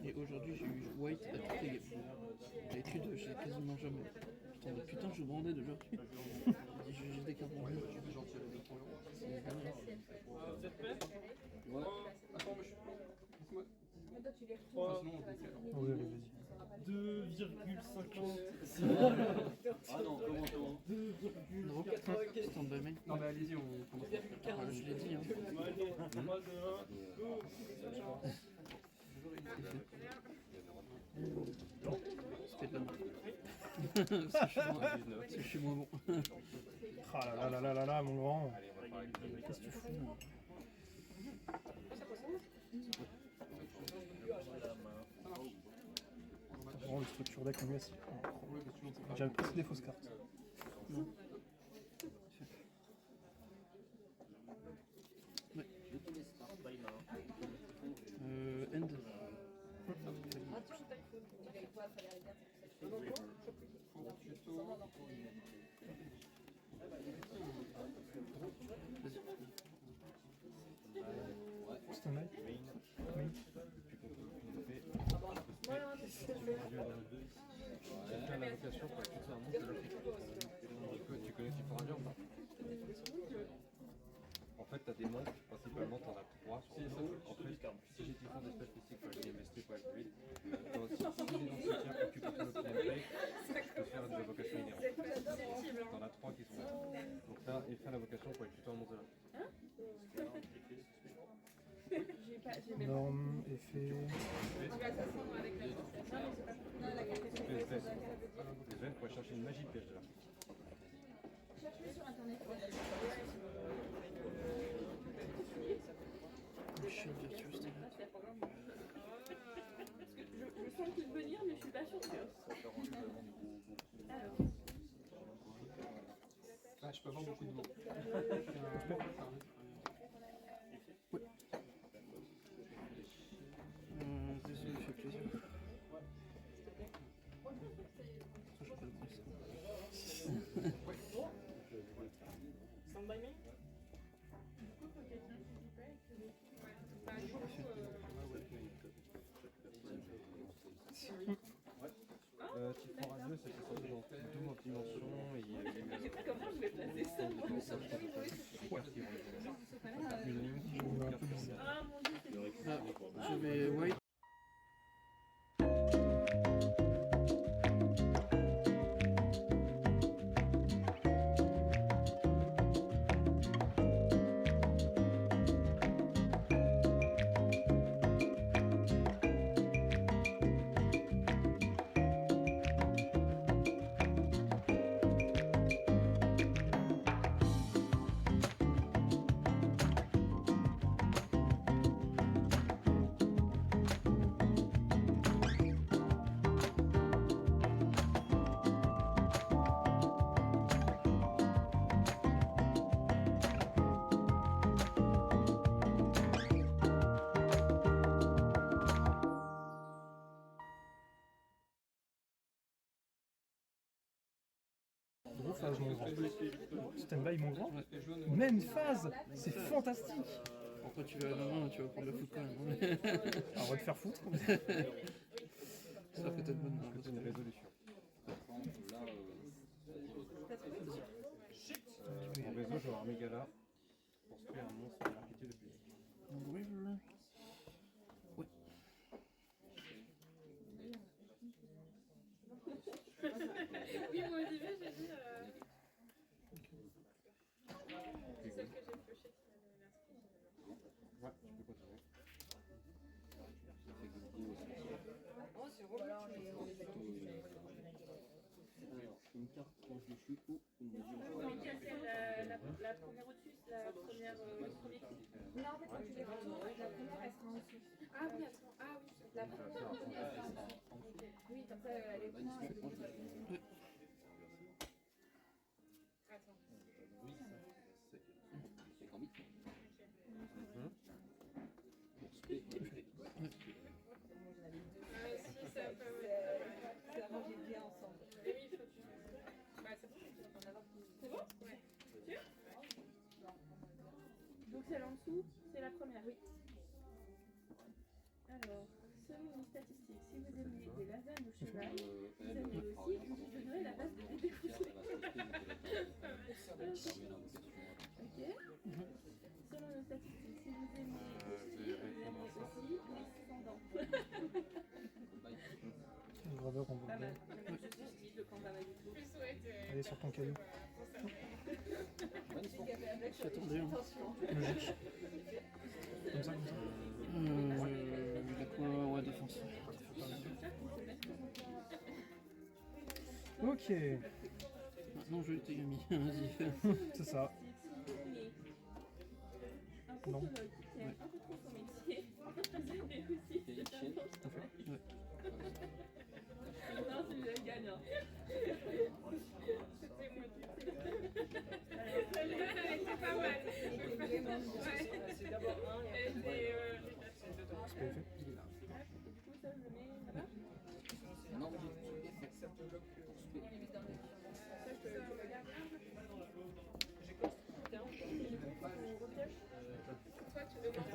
Et aujourd'hui, j'ai eu white à toutes les games. L'étude, j'ai quasiment jamais. Putain, je bandais d'aujourd'hui. J'ai des cartes en jeu. Ouais. Attends, mais Oui, allez, vas-y. 2,50. Ah non, comment toi? Non, stand by me. Non mais allez-y, on commence. Je l'ai dit. Hein. Allez, 3, 2, 1, go. C'était de la merde. Parce que je suis moins bon. Ah là là là là là, mon grand. Qu'est-ce que tu fous moi? T'as vraiment une structure deck comme ça. J'avais presque des fausses cartes. Non. Ouais. End. Stand-by. Quelqu'un a l'invocation pour être un monstre de l'Afrique. Tu connais Symphoradia ou pas? En fait, t'as des monstres, principalement t'en as 3 sur le jeu. En fait, si j'ai typhon d'espèces spécifiques pour les MST pour être fluide, si j'ai dans le soutien et que tu contrôles le play, je peux faire des invocations inhérentes. T'en as 3 qui sont là. Donc là, et faire l'invocation pour être plutôt un monstre de l'Afrique. Norme, effet. Les veines pour aller chercher une magie de piège de là. Cherchez sur internet. Chien virtuose, t'es là. Je sens qu'il peut venir, mais je suis pas sûre. Alors. Ah, je peux avoir beaucoup de mots. Ouais. Désolé, il fait plaisir. Je peux le prendre. Stand by me. Typhon radieux, c'est sorti dans double dimension et il y a eu Comment je vais placer ça? des cartes qui vont une ligne qui vont faire faire. Ah mon dieu, c'est Ah, je vais white. Gros phase, mon grand. Stand-by, mon grand. Même phase. C'est fantastique. Pourquoi tu vas non, tu vas prendre le foot quand même. Alors, on va te faire foutre. Ça peut être bonne. C'est une résolution. En réseau, je vais avoir Mégala pour se créer un monstre de l'archétype de public. River. Ouais. Oui, moi au début, j'ai dit. C'est celle que j'ai piochée qui m'avait l'inscrit. Ouais, tu peux continuer. Oh, c'est relou. Alors, une carte quand je suis ou une mesure. Laquelle c'est la première au-dessus, la première premier coup? Non, en fait, quand tu les retournes, la première elle sera en dessous. Ah oui, attends. Ah oui, La première elle sera en dessous. Oui, comme ça, elle est point. Attends. Oui, c'est quand vite. Ah si, ça peut. Ça mange bien ensemble. Mais oui, il faut que tu. Bah, c'est bon, tu vas en avoir plus. C'est bon? Ouais. Sûr? Donc celle en dessous, c'est la première. Oui. Alors, selon les statistiques, si vous aimiez des lasagnes au cheval, vous aimiez aussi, je vous donnerai la base de bébé poussé. Ok. Selon nos statistiques, si vous aimiez aussi, vous aimiez aussi les sans dents. Le graveur en Pas bordel. mal. On a même juste du style, le camp du tout. Plus ouais, Allez, sur ton caillou. Je t'attendais. Hein. Logique. Comme ça, comme ça. Il a quoi? Ouais, défense. Ok, Maintenant, je t'ai mis. Vas-y. c'est ça. Un proctologue qui aime un peu trop son métier. Vous aimez aussi cette personne. Non, c'est le gagnant. c'était moi qui c'est pas mal. C'est d'abord un et Et après. C'est pas fait. Et du coup, ça, je le mets là-bas. Non, On les met dans le. Ça, je te regarde. Tiens, on repioche. Toi, tu demandes.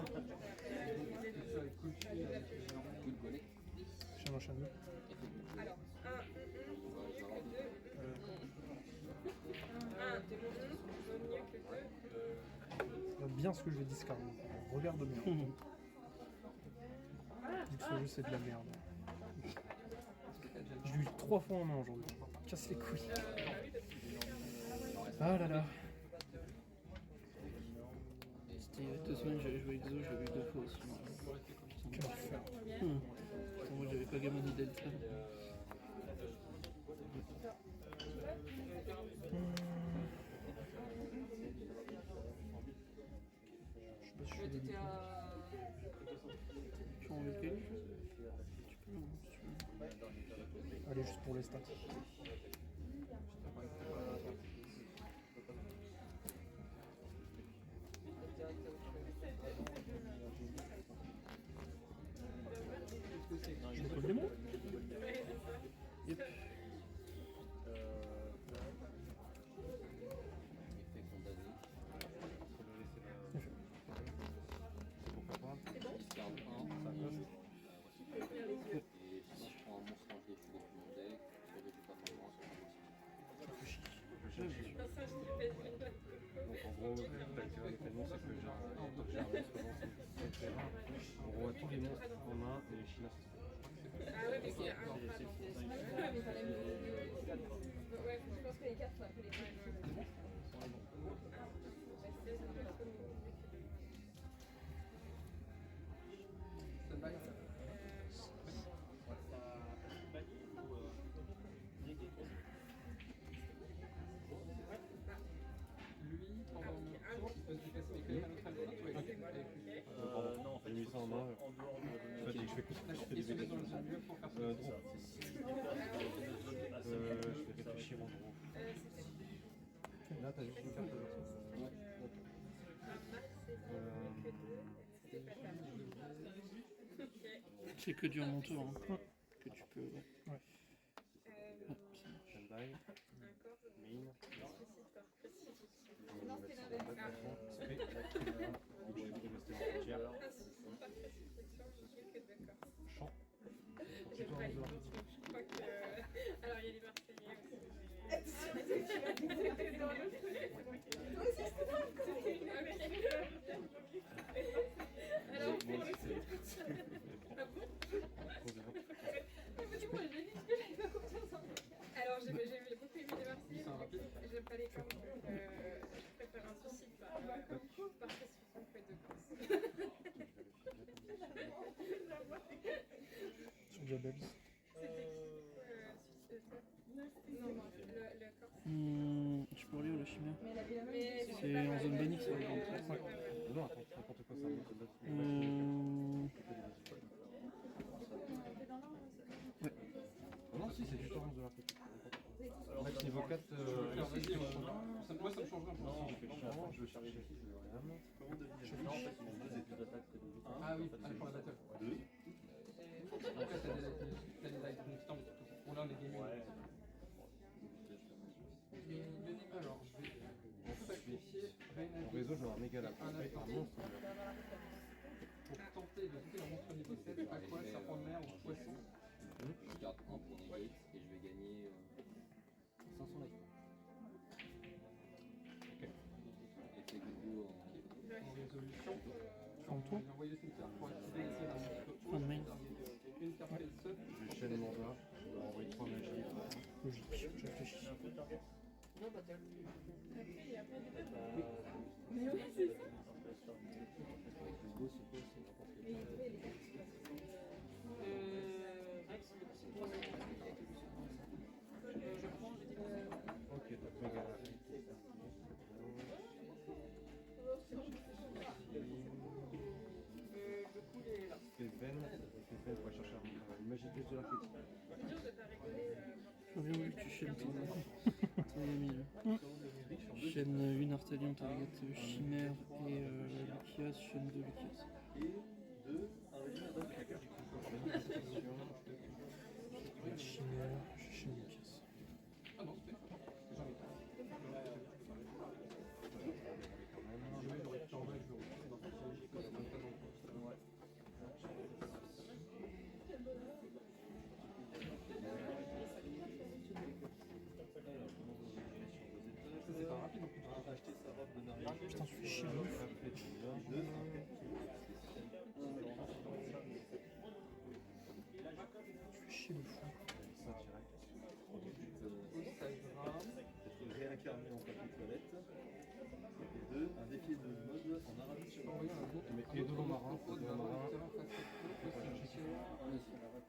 Enchaîne. Alors, 1, 1, vaut mieux que 2. Regarde bien ce que je vais discarder. Regarde bien. Vu que ce jeu c'est de la merde. Je l'ai eu 3 fois en main aujourd'hui. Casse les couilles. Ah là là. C'était il y a 2 semaines, j'avais joué Exo, j'avais eu 2 fois aussi. Quel enfer. Putain, moi, j'avais pas gagné Delta. Je sais pas si je fais des défauts. Tu as enlevé le caillou? Tu peux, hein, si tu veux. Allez, juste pour les stats. Je décolle des mots. Yep. Donc en gros, l'activité des canon, c'est que j'ai un monstre dans son terrain. On voit tous les monstres qu'on a et les chinas Ah ouais, mais c'est un pardon. Ouais, mais quand même. Ouais, Je pense que les cartes sont un peu les mêmes. Non, en fait, j'ai mis ça en main. En fait, je fais des bêtises. Drôle. Je vais réfléchir en gros. Là, t'as juste une carte de C'est que du remonteur hein, que tu peux. Ouais. Ouais. Hop, ça marche. Standby, mine, Non, c'est l'inverse. champ. Je crois que. Alors, il y a les Marseillais aussi. Alors, pour le Alors, j'ai beaucoup aimé les Marseillais, j'aime pas les corps, donc je préfère un suicide par partir sur son fait de corse. Sur Diabels. Non, le corse. Je peux relire le chimère. Mais C'est en zone bénite ça. Donc, Non, attends, n'importe quoi, ça ouais. Non, si, c'est du torrent de la côte. Max niveau 4, Alors vas-y, moi ça me changerait un peu. j'ai fait le champ, je vais chercher le RAM. Ah oui, pour la battle. Après t'as des light constants. Bon là on est gaming. Alors je vais sacrifier En réseau, je vais avoir méga lap. un Un attaque monstre. pour tenter de tuer un monstre niveau 7 à résolution. En tour. J'ai envoyé le cimetière pour activer les seuls à Fin de main. une carte et le seul. Je chaîne mandat, je vais envoyer 3 magies. Logique, je réfléchis. Mais oui, c'est ça. Ok, donc méga rapide. Ven, on va chercher une magie plus de la critique. J'aurais bien voulu que tu chaînes ton Emile. Chaîne une Artalion, target Chimère et Lucias, chaîne 2 Lucias. Chimère, je suis chez Lucas. Ah non, c'était pas. J'en ai pas. J'aurais pu envoyer le c'est pas rapide en plus. Putain, tu fais chier de ouf. Tu fais chier de fou. Être réincarné en papier toilette. Et 2, un défi de mode en Arabie Saoudite. Et 2 marins.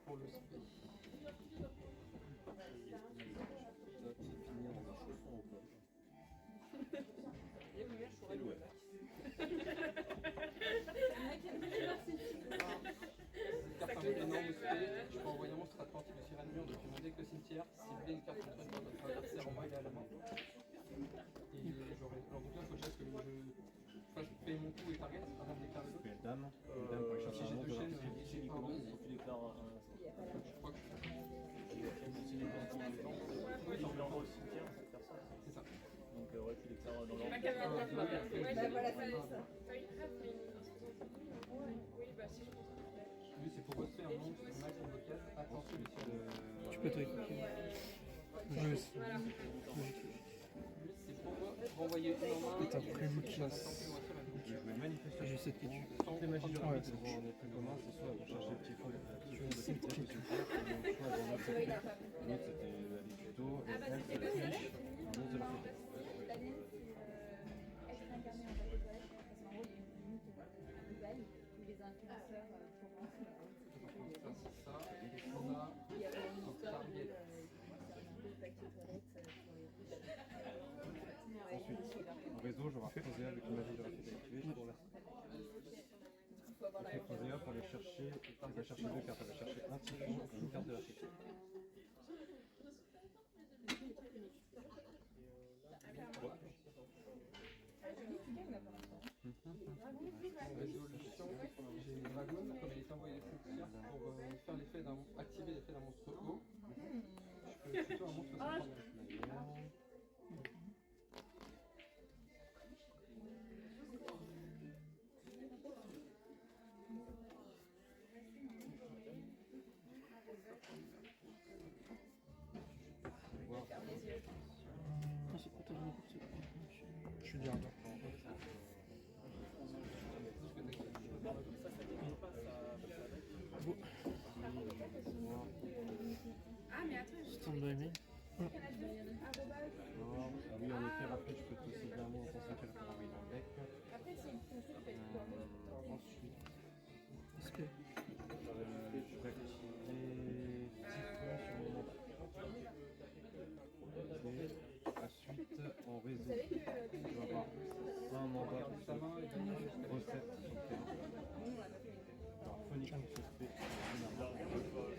Pour le spé. Finir dans un chausson au peuple. Carte un énorme spé, je peux envoyer un monstre atlantique de Cyrano depuis mon deck de cimetière. Si vous voulez une carte contre votre adversaire en bas, il est à la main. Et j'aurais. Alors donc là, il faut déjà que je paye mon coup et target avant de déclarer l'autre. Et dame. Et dame pour aller chercher Si un j'ai monstre de deux la chaînes, critique. pardon. Tu déclares un. Je crois que Oui, tu l'envoies au cimetière, cette personne. c'est ça. Donc, ouais, tu déclares dans l'ordre. Ma caméra. Ouais, Bah voilà, c'est ça. T'as une trappe, mais oui, bah si je comprends. lui, c'est pour refaire un monstre max en blocage. Attention, Tu peux t'équiper. Je vais essayer. Voilà. c'est pour renvoyer une en main. Et t'as pris Lucas. Je vais manifester. J'ai 7 qui tue. Toutes les magies de Ouais, rapide, c'est elles vont en effet commun, c'est soit pour chercher le petit fond Tu as 7 qui tue. soit elles vont en effet. L'autre c'était avec tuto, et Ah bah elle c'était c'était le un monstre de la critique. La mienne, c'est être incarné en papier toilette, parce qu'en gros, il y a une limite à Dubaï où les influenceurs commencent à c'est ça. On a il y a une histoire de target. papier toilette pour les riches. Ensuite, en réseau, j'aurai Frosea avec une magie de rapide activée, je tourne. Il faut avoir la Et Frosea pour aller chercher, elle va chercher 2 cartes, elle va chercher un typhon et une carte de la critique. Résolution, j'ai une dragon, comme elle est envoyée au cimetière pour faire l'effet d'un activer l'effet d'un monstre haut. Je peux plutôt un monstre sans problème. Ah, c'est pas tellement n'importe quoi. Je suis gardien. Ah, mais attends, Stand by me. Ah oui, en effet, rapide, je peux te aussi bien en pensant qu'elle peut envoyer dans le deck. Après, c'est une fonction qui peut être quoi Ensuite, Est-ce que. je vais activer Typhon sur mon mandat. Et ensuite, en réseau, je vais avoir un mandat pour Ta main et recette différente. Alors, Phoenix qui se fait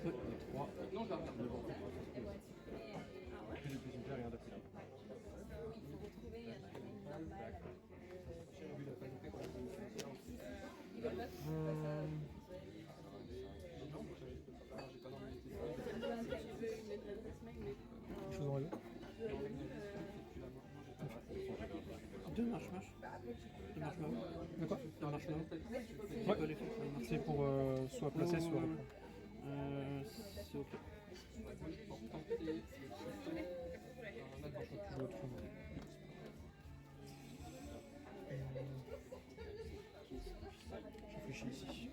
et 3. non, je la regarde. Le vent fait 3 sur ce coup. Plus de plus super, rien de plus là. Il faut retrouver un truc normal. J'ai vu la panoplie quand même. Ils veulent pas que tu fasses ça. Non, j'ai pas d'embêté. Tu veux une adresse mail, mais Quelque chose en réseau. Deux marches. Deux marches là. De quoi? Deux marches là. C'est Ouais. quoi l'effet pour les marches? C'est pour soit placer, soit reprendre. C'est ok. Pour tenter le un adventure. Je retrouve. tricher ici.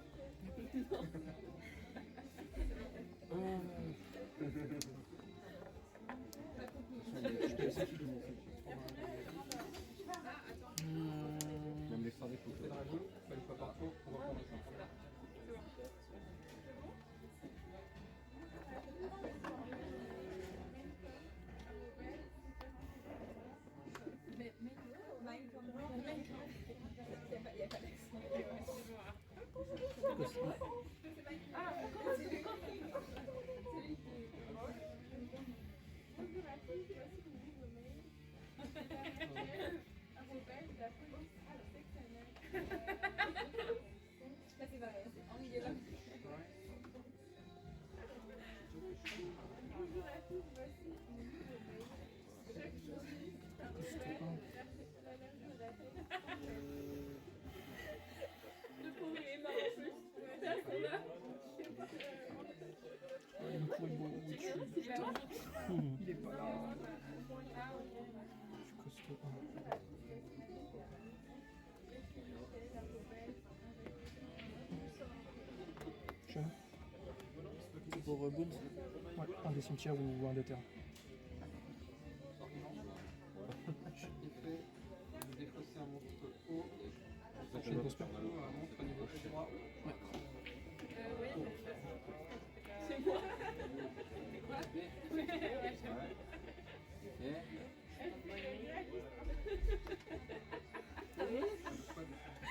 Même les sorts des coups. Fais dragon, une fois par tour, on reprend les 5. Il me court beaucoup dessus. Putain. Il est pas là. Je suis costaud. Jeune. Pour Bones. Ouais, un des cimetières ou un des terres. Effet, vous défaussez un monstre haut. J'ai une grosse peur. Un monstre niveau droit. C'est moi.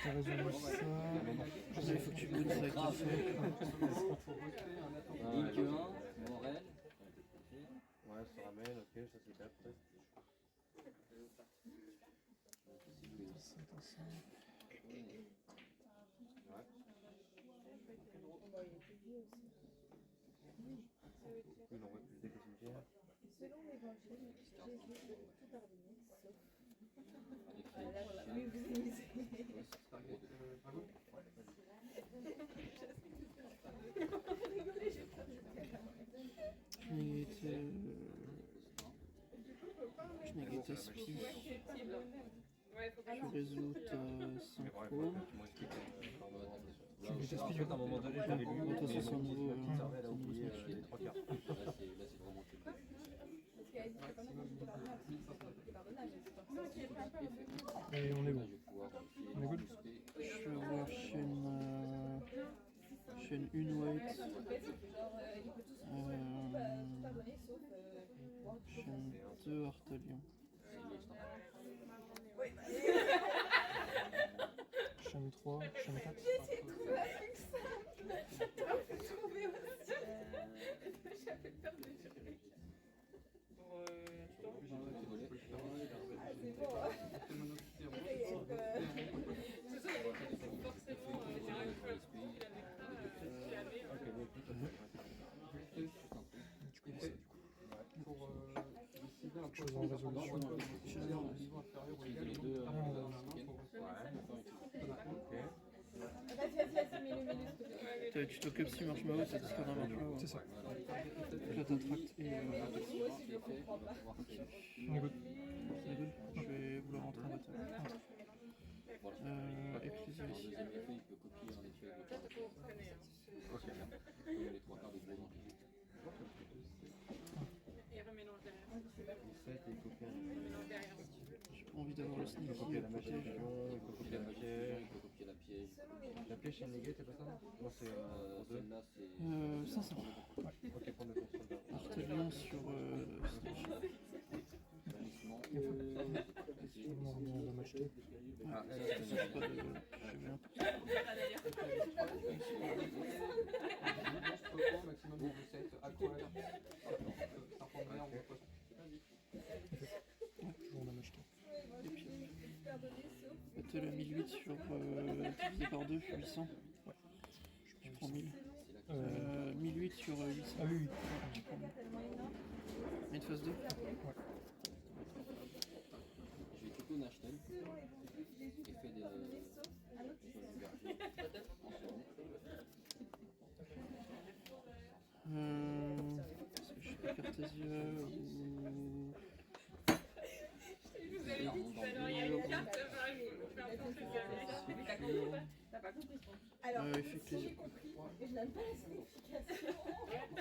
T'as résolu ça. Il faut que tu Bones avec ton feu. Ligue 1, Morel. Ouais, ça ramène, ok, ça c'est bien après. Oui, on voit plus des cimetières. Selon l'évangile, Jésus peut tout pardonner, sauf la nuit Je négatais speed. Ouais, faut pas Je résoute synchro. Tu me En fait, à un moment donné, j'avais lu, De toute façon, c'est un nouveau. ça servait à oublier les trois quarts. Là, c'est vraiment que Parce qu'elle a dit que pendant que j'étais pardonnable, Et on est bon. On est good. Je vais voir chaîne une white. Chaîne 2 Artalion. Chaîne 3, chaîne 4. j'ai trouvé un truc simple. T'aurais pu trouver aussi. J'avais peur de jurer. Ah, c'est bon. Pour décider un Chose en résolution. niveau inférieur ou égal au nombre Vas-y, mets-le, s'il te plaît. Tu t'occupes si marshmallow, ça discorde un marshmallow. C'est ça. Là t'attractes et Moi aussi, je le comprends pas. On est good. c'est good. Je vais vouloir rentrer en bataille. Ecclesia En ici. deuxième effet, il peut copier un rituel de Là, faut freiner. Ok. comme les trois quarts de Blanc. Et remélange derrière. 17 et il copie un. Remélange derrière. J'ai pas envie d'avoir le Il sneaky peut copier à la protéger. magie, il peut Il copier a la pas de pierre. il peut copier la piège. La piège chez Négué, c'est pas ça? Non, c'est deux. Celle-là, c'est. 500. Ok, prends le soldat. Artalion sur Bannissement. On va m'acheter. Ah, elle, je sais pas de. Je vais un peu. monstre haut, maximum niveau 7. Aqua, ça prendrait en poste. Toujours on va m'acheter. Et puis Pardonner, sauf. battle à 1008 sur divisé par 2, 800. Je prends 1000. 1008 sur 800. Ah oui, oui. Je prends 1000. Tellement énorme. Une phase 2. Je vais quitter Nashtel. Selon l'évangile, Jésus peut Effet tout des. pardonner, sauf un autre Sur le système. berger. En second. Est-ce que je suis Cartesia ou. Je vous avais dit tout à l'heure, il y a une carte, je vais faire penser que T'as pas compris. Alors, il fait si plaisir. j'ai compris, et je n'aime pas la signification.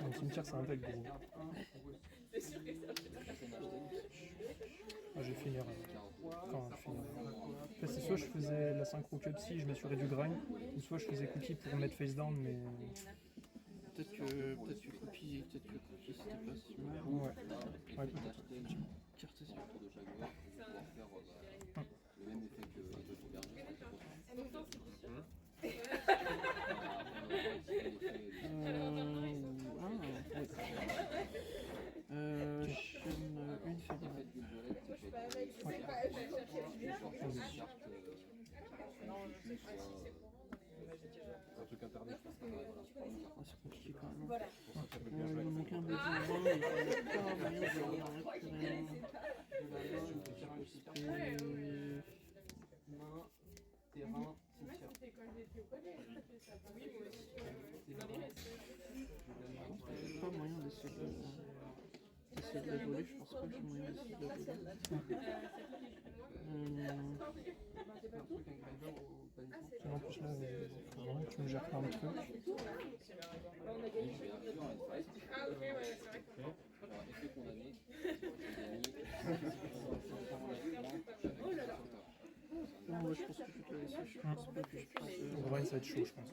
Dans le cimetière, c'est un deck gros. C'est sûr que ça fait Ah, je vais finir. Enfin, finir. Après, c'est soit je faisais la synchro cut si je m'assurais du grind, ou soit je faisais cookie pour mettre face down, mais. Peut-être que copie c'était pas si mal. Ouais, ouais peut-être. Cartésien. Autour de chaque joueur pour pouvoir faire le même effet que le berger. En même temps, c'est chaîne une fédérale. Un truc internet. C'est compliqué quand même. Voilà. Il me manque un budget en main, il fallait pas un moyen de le récupérer. Main, terrain, moi, cimetière. c'était quand j'étais au collège. Oui, moi aussi. Dans les restos. Pas moyen d'essayer de la voler, je pense pas que j'ai moyen d'essayer de la voler. Un truc, un grinder au bannissement. En plus, là, vraiment, tu me gères plein de trucs. Ah, ok, ouais, c'est vrai que. Alors, effet condamné. Non, ouais, je pense que je vais te la laisser, je pense pas que je puisse. Au grind, ça va être chaud, je pense.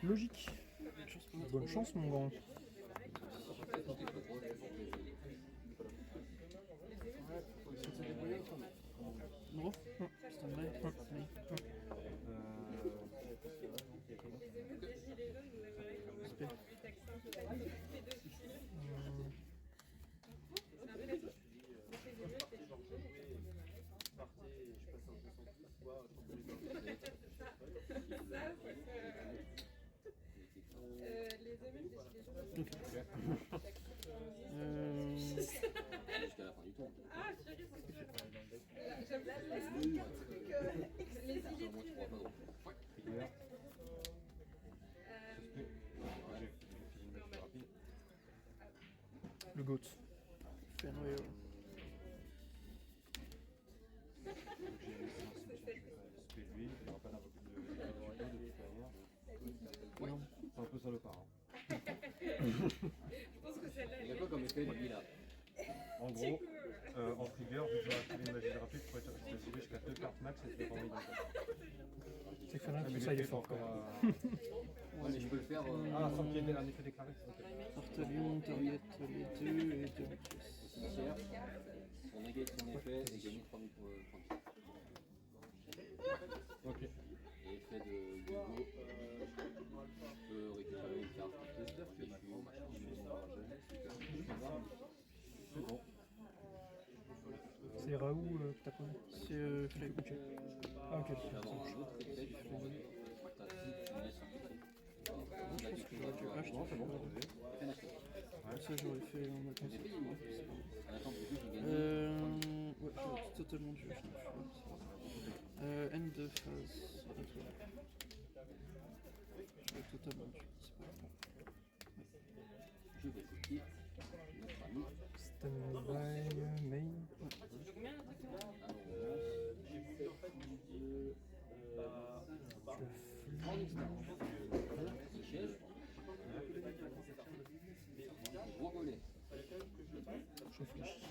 Logique. Bonne chance, mon grand. Gros c'est un vrai. Jusqu'à la fin du tour. Ah, chérie, c'est sûr. J'aime bien Les idées. Moi, tu pourras pas donc. Figure. Le GOAT. Fenway. Lui, il n'y aura pas d'avocat de toute manière. C'est un peu salopard. Je pense que celle-là, Il y a quoi comme effet lui là? En gros, en trigger, vu que j'aurais activé une magie rapide, je pourrais activer jusqu'à 2 cartes max et te vraiment C'est que Fenrir, tout ça, il est fort quand même. Ouais, mais je peux le faire. Ah, sans qu'il y ait un effet déclaré, c'est ok. Porte-Lion, Toriette, les deux et deux. Cimetière. On négaye son effet et gagner 3000 points de vie. Ok. Et effet de Hugo. Je peux récupérer une carte. C'est bon. C'est Raoult que t'as posé. C'est Flame. Ok. Ah, ok. Je vais avoir un autre effet du fond. T'as tout, tu me laisses un petit. Je pense que j'aurais dû acheter. Non, c'est bon. Ça, j'aurais fait en attendant. À la fin du coup, j'ai gagné. Ouais, j'aurais totalement dû acheter. End de phase. J'aurais totalement dû. C'est pas grave. Je vais copier notre ami. Standby, main. Michel. Gros volet. Je réfléchis.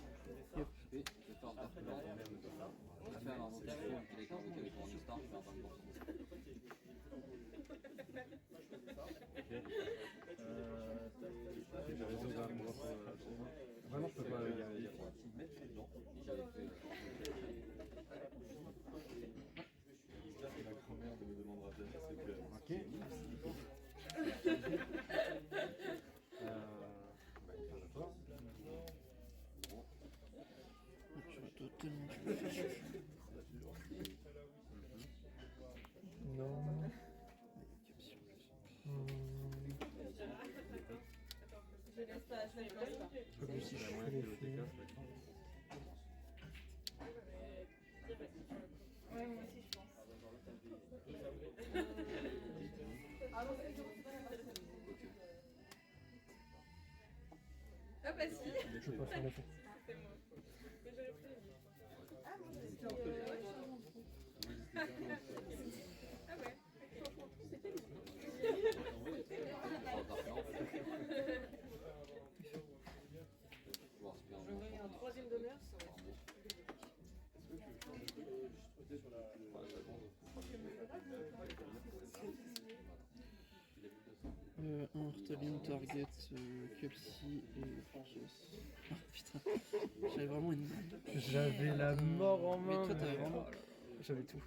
Yep. Et je vais faire un parcours. Je vais faire un invocation avec un avec mon star, je vais faire un parcours. J'ai raison d'un endroit pour dois tellement me faire chier. Non. Je laisse pas, je laisse pas. Je sais plus si je Il y a moyen fais que les le filles. TK Ouais, moi aussi, je pense. Ah bah si, Je vais pas faire l'effet. c'est moi. Mais j'aurais pris les livres. Ah ouais, J'aurais un troisième d'honneur, ça aurait été. Un Artalion, Target, Kelsey et Kios. Ah putain, j'avais vraiment une bande. J'avais la mort en main. Mais toi t'avais vraiment. J'avais tout.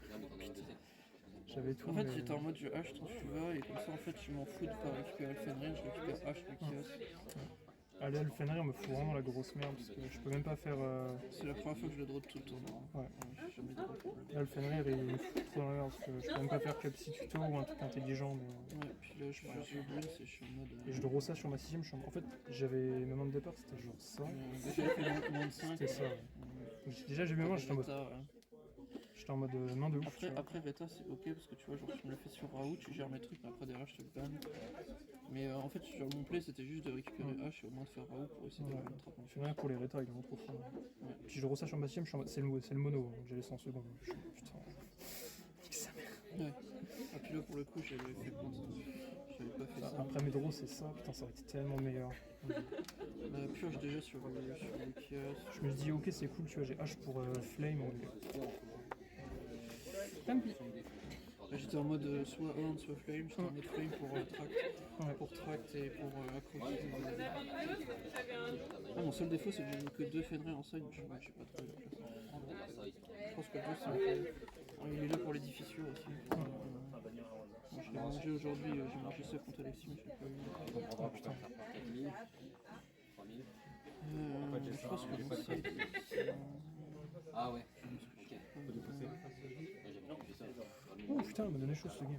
J'avais tout. En fait mais- j'étais en mode je hache tant que tu vas et comme ça en fait je m'en fous de pas récupérer le Fenrir, je récupère H le Kios. Allez, le Fenrir me fout vraiment la grosse merde parce que je peux même pas faire. C'est la première fois que je le draw de tout le tournoi. Ouais. J'ai jamais de problème. Là, le Fenrir il me fout trop dans la merde parce que je peux même pas faire Club Tuto ou un truc intelligent. Mais... Ouais, puis là je joue Bruins et je suis en mode. Et je draw ça sur ma 6ème. En fait, j'avais. Mes mains de départ c'était genre ça. Déjà fait moins de 5. C'était ça. Ouais. Déjà, j'ai vu moi, j'étais en mode main de ouf. tu vois. Après Veta c'est ok parce que tu vois genre tu me le fais sur Raoult, tu gères mes trucs mais après derrière je te le banne. Mais en fait sur mon play c'était juste de récupérer H et au moins de faire Raoult pour essayer de Ouais. faire une trappe. Le Fenrir pour les rétas, il est vraiment trop fort. Ouais. Puis je draw ça sur ma 6ème, je suis en mode c'est le mono, donc j'ai les 100 secondes. Je suis putain. Nique sa mère. Ouais. Et puis là pour le coup j'avais fait plein de trucs. J'avais pas fait ça. Après mes draws, c'est ça, putain, ça aurait été tellement meilleur. La pioche déjà sur le kiosque. Je me dis, ok, c'est cool, tu vois, j'ai H pour Flame. Tant pis. J'étais en mode soit Horn soit Flame, j'étais en mode Flame pour Tract et pour Acrobat. Ah, mon seul défaut c'est que j'ai mis que 2 Fenrir en side, mais j'ai pas trouvé la place. Je pense que le 2 c'est un peu... Il est là pour les difficiles aussi. Moi, je l'ai mangé aujourd'hui, j'ai mangé ça contre Alexis, mais je l'ai pas eu. Oh putain. Je pense que mon side Ah ouais. Oh putain, il m'a donné chaud ce game.